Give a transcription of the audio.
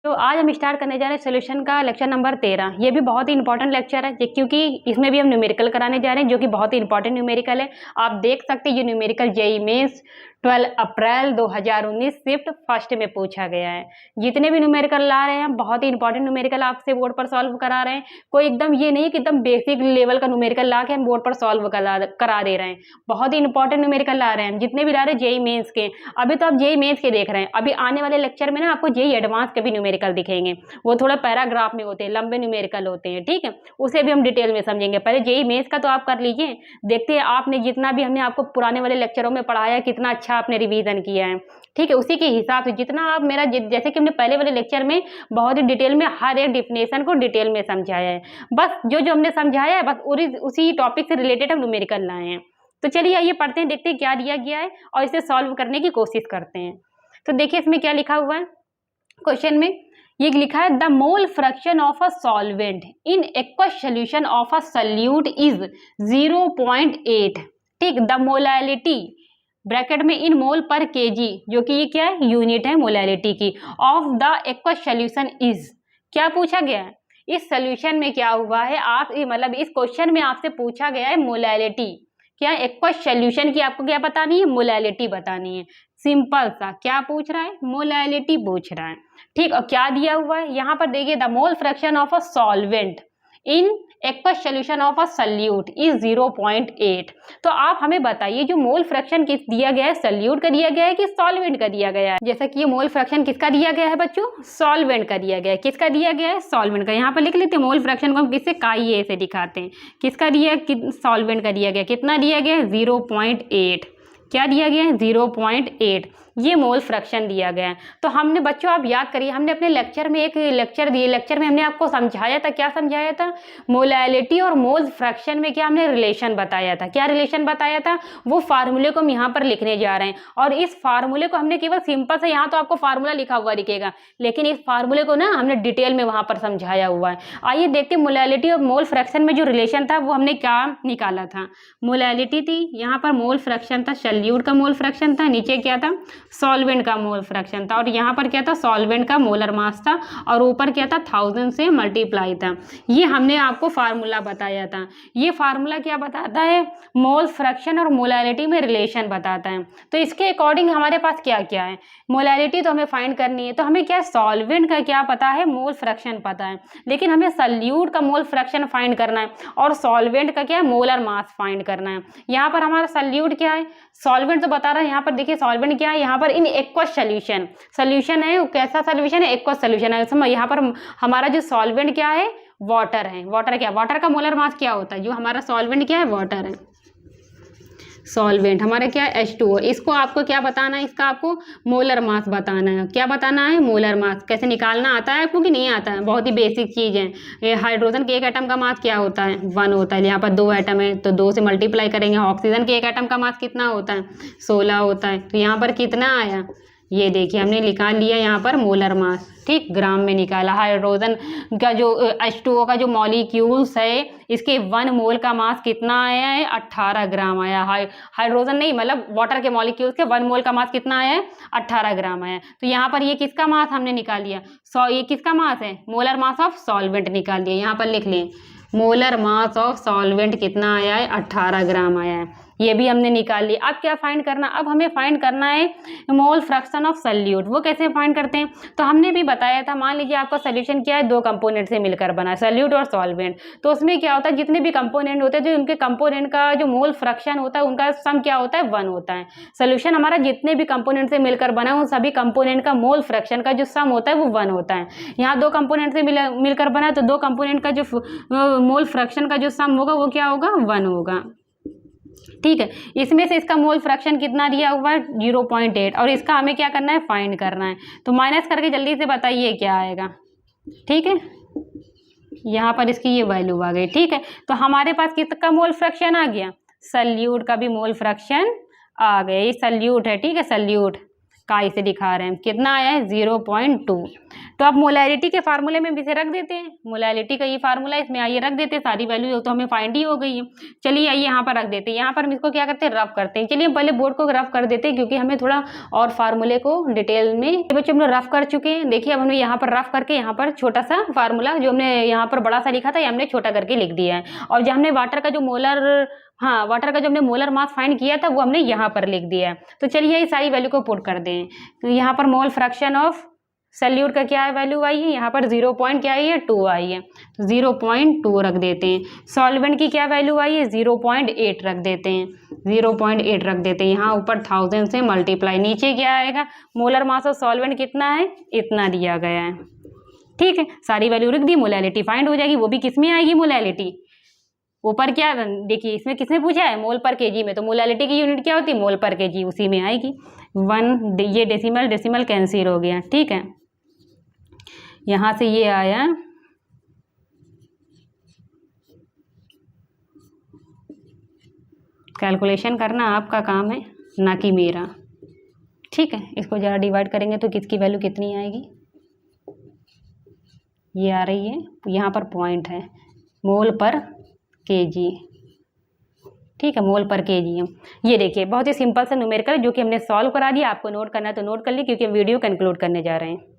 तो आज हम स्टार्ट करने जा रहे हैं सोल्यूशन का लेक्चर नंबर 13। ये भी बहुत ही इंपॉर्टेंट लेक्चर है क्योंकि इसमें भी हम न्यूमेरिकल कराने जा रहे हैं जो कि बहुत ही इंपॉर्टेंट न्यूमेरिकल है। आप देख सकते हैं ये न्यूमेरिकल जेईई मेंस 12 अप्रैल 2019 शिफ्ट फर्स्ट में पूछा गया है। जितने भी न्यूमेरिकल ला रहे हैं हम बहुत ही इंपॉर्टेंट न्यूमेरिकल आपसे बोर्ड पर सॉल्व करा रहे हैं। कोई एकदम ये नहीं कि एकदम बेसिक लेवल का न्यूमेरिकल ला के हम बोर्ड पर सॉल्व करा दे रहे हैं। बहुत ही इंपॉर्टेंट न्यूमेरिकल ला रहे हैं, जितने भी ला रहे हैं जेईई मेंस के। अभी तो आप जेईई मेंस के देख रहे हैं, अभी आने वाले लेक्चर में ना आपको जेईई एडवांस के भी न्यूमेरिकल दिखेंगे। वो थोड़ा पैराग्राफ में होते हैं, लंबे न्यूमेरिकल होते हैं, ठीक है। उसे भी हम डिटेल में समझेंगे। पहले जेईई मेंस का तो आप कर लीजिए। देखते हैं आपने जितना भी हमने आपको पुराने वाले लेक्चरों में पढ़ाया कितना अच्छा आपने रिवीजन किया है, ठीक है। उसी के हिसाब से जितना आप मेरा जैसे कि हमने पहले वाले लेक्चर में बहुत ही डिटेल में हर एक डिफिनेशन को डिटेल में समझाया है। बस जो जो हमने समझाया है बस उसी टॉपिक से रिलेटेड हम न्यूमेरिकल लाए हैं। तो चलिए आइए पढ़ते हैं, देखते हैं क्या दिया गया है और इसे सॉल्व करने की कोशिश करते हैं। तो देखिए इसमें क्या लिखा हुआ है क्वेश्चन में। ये लिखा है the mole fraction of a solvent in aqueous solution of a solute is 0.8। ठीक, द मोलैलिटी ब्रैकेट में इन मोल पर केजी, जो कि ये क्या है, यूनिट है मोलैलिटी की, of the aqueous solution is. क्या पूछा गया है इस सोल्यूशन में, क्या हुआ है, आप मतलब इस क्वेश्चन में आपसे पूछा गया है मोलैलिटी। क्या एक्वस सोल्यूशन की आपको क्या बतानी है, मोलैलिटी बतानी है। सिंपल सा क्या पूछ रहा है, मोलैलिटी पूछ रहा है, ठीक। और क्या दिया हुआ है यहाँ पर देखिए, the mole fraction of a solvent in aqueous solution of a solute is 0.8। तो आप हमें बताइए जो मोल फ्रैक्शन किस दिया गया है, सॉल्यूट का दिया गया है कि सॉल्वेंट का दिया गया है। जैसा कि ये मोल फ्रैक्शन किसका दिया गया है बच्चों, सॉल्वेंट का दिया गया है। किसका दिया गया है, सॉल्वेंट का। यहाँ पर लिख लेते हैं मोल फ्रैक्शन को हम किससे, काई से दिखाते हैं। किसका दिया है, सॉल्वेंट का दिया गया। कितना दिया गया है, 0.8। क्या दिया गया है, 0.8। ये मोल फ्रैक्शन दिया गया है। तो हमने बच्चों आप याद करिए, हमने अपने लेक्चर में एक लेक्चर दिए, लेक्चर में हमने आपको समझाया था, क्या समझाया था, मोलैलिटी और मोल फ्रैक्शन में क्या हमने रिलेशन बताया था। क्या रिलेशन बताया था, वो फार्मूले को हम यहाँ पर लिखने जा रहे हैं। और इस फार्मूले को हमने केवल सिंपल से, यहाँ तो आपको फार्मूला लिखा हुआ दिखेगा, लेकिन इस फार्मूले को ना हमने डिटेल में वहाँ पर समझाया हुआ है। आइए देखते हैं मोलैलिटी और मोल फ्रैक्शन में जो रिलेशन था वो हमने क्या निकाला था। मोलैलिटी थी, यहाँ पर मोल फ्रैक्शन था, सॉल्यूट का मोल फ्रैक्शन था, नीचे क्या था, सॉल्वेंट का मोल फ्रैक्शन था, और यहाँ पर क्या था, सॉल्वेंट का मोलर मास था, और ऊपर क्या था, 1000 से मल्टीप्लाई था। ये हमने आपको फार्मूला बताया था। ये फार्मूला क्या बताता है, मोल फ्रैक्शन और मोलैलिटी में रिलेशन बताता है। तो इसके अकॉर्डिंग हमारे पास क्या क्या है, मोलैलिटी तो हमें फाइंड करनी है, तो हमें क्या, सॉल्वेंट का क्या पता है, मोल फ्रैक्शन पता है, लेकिन हमें सॉल्यूट का मोल फ्रैक्शन फाइंड करना है और सॉल्वेंट का क्या है, मोलर मास फाइंड करना है। यहाँ पर हमारा सॉल्यूट क्या है, सॉल्वेंट तो बता रहा है, यहाँ पर देखिए सॉल्वेंट क्या है, यहाँ पर इन एक्वस सोल्यूशन, सोल्यूशन है, कैसा सोल्यूशन है, एक्वस सोल्यूशन है। यहाँ पर हमारा जो सॉल्वेंट क्या है, वाटर है। वाटर क्या, वाटर का मोलर मास क्या होता है, जो हमारा सॉल्वेंट क्या है, वाटर है। सॉल्वेंट हमारा क्या है, H2O। इसको आपको क्या बताना है, इसका आपको मोलर मास बताना है। क्या बताना है, मोलर मास। कैसे निकालना आता है आपको कि नहीं आता है, बहुत ही बेसिक चीज़ है। ये हाइड्रोजन के एक एटम का मास क्या होता है, 1 होता है। यहाँ पर 2 एटम है तो 2 से मल्टीप्लाई करेंगे। ऑक्सीजन के एक एटम का मास कितना होता है, 16 होता है। तो यहाँ पर कितना आया, ये देखिए हमने निकाल लिया यहाँ पर मोलर मास, ठीक, ग्राम में निकाला। हाइड्रोजन का जो H2O का जो मॉलिक्यूल्स है, इसके 1 मोल का मास कितना आया है, 18 ग्राम आया। हाइड्रोजन नहीं, मतलब वाटर के मॉलिक्यूल्स के 1 मोल का मास कितना आया है, 18 ग्राम आया। तो यहाँ पर ये किसका मास हमने निकाल लिया, ये किसका मास है, मोलर मास ऑफ सॉल्वेंट निकाल लिया। यहाँ पर लिख लें, मोलर मास ऑफ सॉल्वेंट कितना आया है, 18 ग्राम आया है। ये भी हमने निकाल लिया। अब क्या फाइंड करना, अब हमें फाइंड करना है मोल फ्रैक्शन ऑफ सॉल्यूट। वो कैसे फाइंड करते हैं, तो हमने भी बताया था, मान लीजिए आपका सोल्यूशन क्या है, 2 कंपोनेंट से मिलकर बना है, सॉल्यूट और सॉल्वेंट। तो उसमें क्या होता है, जितने भी कंपोनेंट होते हैं, जो उनके कंपोनेंट का जो मोल फ्रैक्शन होता है, उनका सम क्या होता है, 1 होता है। सोल्यूशन हमारा जितने भी कंपोनेंट से मिलकर बना है, उन सभी कंपोनेंट का मोल फ्रैक्शन का जो सम होता है वो 1 होता है। यहाँ 2 कंपोनेंट से मिलकर बना है, तो 2 कंपोनेंट का जो मोल फ्रैक्शन का जो सम होगा वो क्या होगा, 1 होगा, ठीक है। इसमें से इसका मोल फ्रैक्शन कितना दिया हुआ है, 0.8, और इसका हमें क्या करना है, फाइंड करना है। तो माइनस करके जल्दी से बताइए क्या आएगा, ठीक है। यहाँ पर इसकी ये वैल्यू आ गई, ठीक है। तो हमारे पास किसका मोल फ्रैक्शन आ गया, सॉल्यूट का भी मोल फ्रैक्शन आ गया। ये सॉल्यूट है, ठीक है, सॉल्यूट का इसे दिखा रहे हैं, कितना आया है, 0.2, तो आप मोलैरिटी के फार्मूले में भी इसे रख देते हैं, मोलैरिटी का ये फार्मूला इसमें आइए रख देते हैं, सारी वैल्यू तो हमें फाइंड ही हो गई है। चलिए आइए यहाँ पर रख देते हैं, यहाँ पर हम इसको क्या करते हैं, रफ करते हैं। चलिए हम पहले बोर्ड को रफ कर देते हैं क्योंकि हमें थोड़ा और फार्मूले को डिटेल में, बच्चों हम लोग रफ कर चुके हैं। देखिए अब हमने यहाँ पर रफ करके यहाँ पर छोटा सा फार्मूला जो हमने यहाँ पर बड़ा सा लिखा था ये हमने छोटा करके लिख दिया है, और जो हमने वाटर का जो वाटर का जो हमने मोलर मास फाइंड किया था वो हमने यहाँ पर लिख दिया है। तो चलिए ये सारी वैल्यू को पुट कर दें। तो यहाँ पर मोल फ्रैक्शन ऑफ सल्यूट का क्या है वैल्यू आई है, यहाँ पर 0 पॉइंट क्या आई है, 2 आई है, तो 0.2 रख देते हैं। सॉल्वेंट की क्या वैल्यू आई है, 0.8 रख देते हैं, 0.8 रख देते हैं। यहाँ ऊपर 1000 से मल्टीप्लाई, नीचे क्या आएगा, मोलर मास ऑफ सॉल्वेंट कितना है, इतना दिया गया है। ठीक है, सारी वैल्यू रख दी, मोलैलिटी फाइंड हो जाएगी। वो भी किस में आएगी मोलैलिटी, ऊपर क्या देखिए इसमें किसने पूछा है, मोल पर केजी में, तो मोलैलिटी की यूनिट क्या होती है, मोल पर केजी, उसी में आएगी। 1 ये डेसिमल कैंसिल हो गया। ठीक है, यहाँ से ये आया कैलकुलेशन करना आपका काम है ना कि मेरा। ठीक है, इसको ज़रा डिवाइड करेंगे तो किसकी वैल्यू कितनी आएगी, ये आ रही है, यहाँ पर पॉइंट है, मोल पर केजी। ठीक है, मोल पर केजी है। ये देखिए बहुत ही सिंपल सा न्यूमेरिकल जो कि हमने सॉल्व करा दिया। आपको नोट करना है तो नोट कर ली क्योंकि हम वीडियो कंक्लूड करने जा रहे हैं।